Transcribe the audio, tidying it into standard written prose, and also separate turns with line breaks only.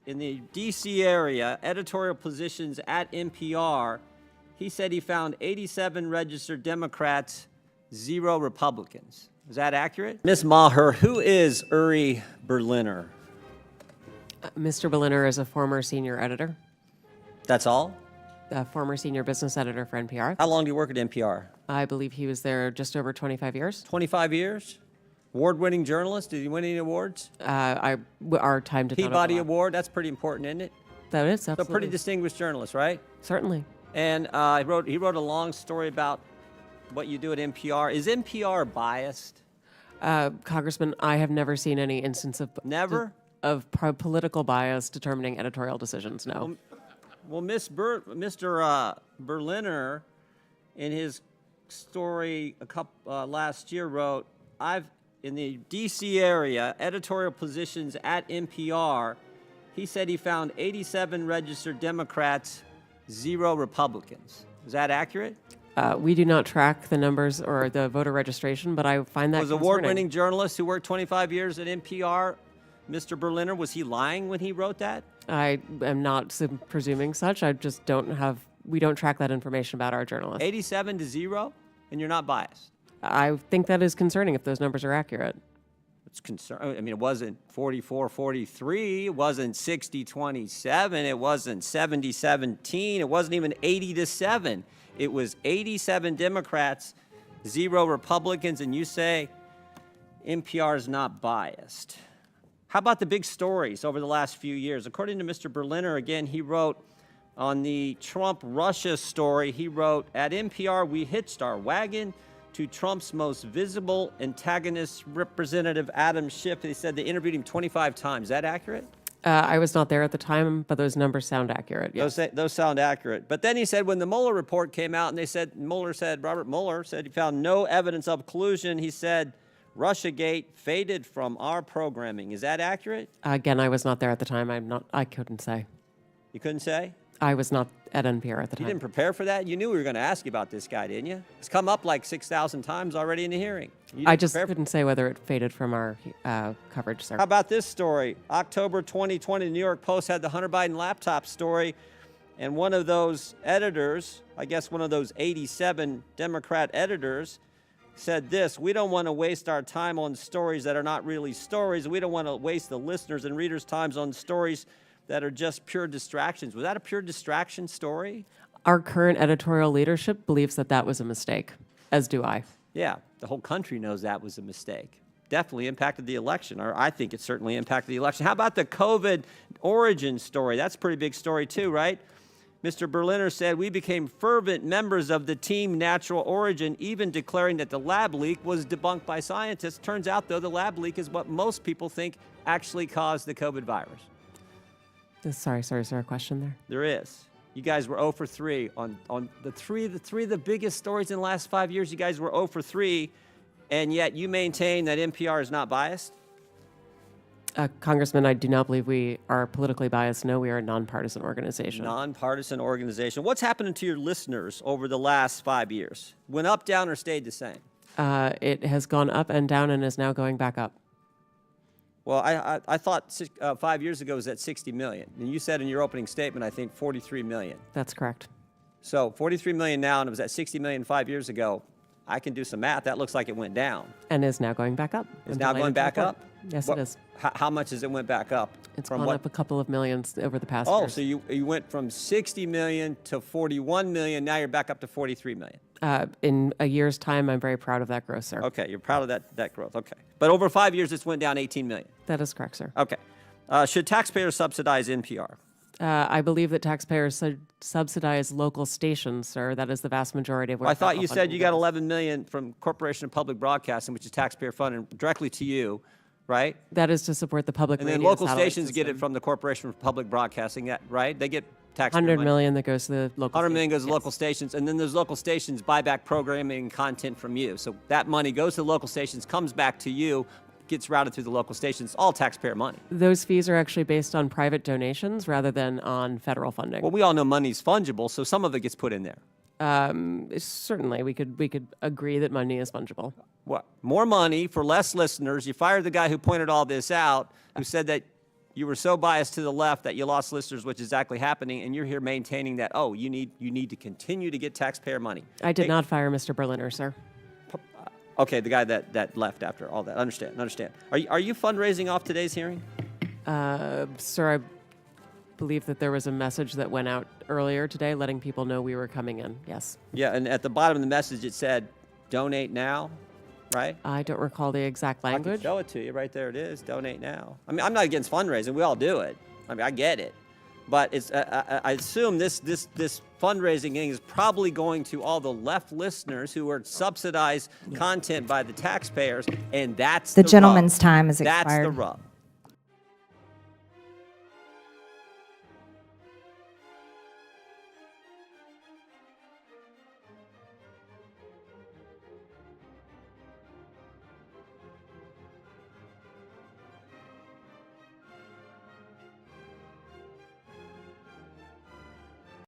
in the D.C. area, editorial positions at NPR, he said he found 87 registered Democrats, 0 Republicans. Is that accurate? Ms. Maher, who is Uri Berliner?
Mr. Berliner is a former senior editor,
That's all?
a former senior business editor for NPR.
How long do you work at NPR?
I believe he was there just over 25 years.
25 years? Award-winning journalist? Did he win any awards?
Our time did not
Peabody
overlap.
Award? That's pretty important, isn't it?
That is,
So
absolutely.
pretty distinguished journalist, right?
Certainly.
And he wrote a long story about what you do at NPR. Is NPR biased?
Congressman, I have never seen any instance of
Never?
political bias determining editorial decisions. No.
Well, Mr. Berliner, in his story last year, wrote, in the D.C. area, editorial positions at NPR, he said he found 87 registered Democrats, 0 Republicans. Is that accurate?
We do not track the numbers or the voter registration, but I find that
Was
concerning.
award-winning journalist who worked 25 years at NPR, Mr. Berliner, was he lying when he wrote that?
I am not presuming such. I just don't have. We don't track that information about our journalists.
87 to 0, and you're not biased.
I think that is concerning if those numbers are accurate.
It's concern. I mean, it wasn't 44-43. It wasn't 60-27. It wasn't 70-17. It wasn't even 80-7. It was 87 Democrats, 0 Republicans, and you say NPR is not biased. How about the big stories over the last few years? According to Mr. Berliner, again, he wrote on the Trump-Russia story, he wrote, at NPR, we hitched our wagon to Trump's most visible antagonist, Representative Adam Schiff. He said they interviewed him 25 times. Is that accurate?
I was not there at the time, but those numbers sound accurate. Yes.
Those sound accurate. But then he said when the Mueller report came out and Robert Mueller said he found no evidence of collusion, he said Russiagate faded from our programming. Is that accurate?
Again, I was not there at the time. I couldn't say.
You couldn't say?
I was not at NPR at the
You
time.
didn't prepare for that? You knew we were going to ask you about this guy, didn't you? It's come up like 6,000 times already in the hearing.
I just couldn't say whether it faded from our coverage, sir.
How about this story? October 2020, the New York Post had the Hunter Biden laptop story, and one of those editors, I guess one of those 87 Democrat editors, said this: we don't want to waste our time on stories that are not really stories. We don't want to waste the listeners' and readers' times on stories that are just pure distractions. Was that a pure distraction story?
Our current editorial leadership believes that that was a mistake, as do I.
Yeah, the whole country knows that was a mistake. Definitely impacted the election, or I think it certainly impacted the election. How about the COVID origin story? That's a pretty big story too, right? Mr. Berliner said, we became fervent members of the team Natural Origin, even declaring that the lab leak was debunked by scientists. Turns out, though, the lab leak is what most people think actually caused the COVID virus.
Sorry, is there a question there?
There is. You guys were 0 for 3 on the three of the biggest stories in the last 5 years. You guys were 0 for 3, and yet you maintain that NPR is not biased?
Congressman, I do not believe we are politically biased. No, we are a nonpartisan organization.
Nonpartisan organization. What's happening to your listeners over the last 5 years? Went up, down, or stayed the same?
It has gone up and down and is now going back up.
Well, I thought 5 years ago it was at 60 million. And you said in your opening statement, I think 43 million.
That's correct.
So 43 million now, and it was at 60 million 5 years ago. I can do some math. That looks like it went down.
And is now going back up.
It's now going back up?
Yes, it is.
How much has it went back up?
It's gone up a couple of millions over the past
years.
years.
So you went from 60 million to 41 million. Now you're back up to 43 million.
In a year's time, I'm very proud of that growth, sir.
Okay, you're proud of that growth. Okay. But over 5 years, it's went down 18 million.
That is correct, sir.
Okay. Should taxpayers subsidize NPR?
I believe that taxpayers subsidize local stations, sir. That is the vast majority of what
I thought you said you got 11 million from Corporation of Public Broadcasting, which is taxpayer funded directly to you, right?
That is to support the public
and
radio
then local
satellite
stations
system.
get it from the Corporation of Public Broadcasting, right? They get taxpayer
100
money.
million that goes to the local
100 million goes to
yes.
local stations, and then those local stations buy back programming and content from you. So that money goes to the local stations, comes back to you, gets routed through the local stations, all taxpayer money.
Those fees are actually based on private donations rather than on federal funding.
Well, we all know money's fungible, so some of it gets put in there.
Certainly, we could agree that money is fungible.
What? More money for less listeners. You fired the guy who pointed all this out, who said that You were so biased to the left that you lost listeners, which is exactly happening, and you're here maintaining that, oh, you need to continue to get taxpayer money.
I did
Hey,
not fire Mr. Berliner, sir.
Okay, the guy that left after all that. Understand. Are you fundraising off today's hearing?
Sir, I believe that there was a message that went out earlier today letting people know we were coming in. Yes.
Yeah, and at the bottom of the message it said, donate now, right?
I don't recall the exact
I can
language.
show it to you. Right there it is. Donate now. I mean, I'm not against fundraising. We all do it. I mean, I get it. But it's I assume this fundraising thing is probably going to all the left listeners who are subsidized content by the taxpayers, and that's
The
rub.
gentleman's time is
That's the
expired.
rub.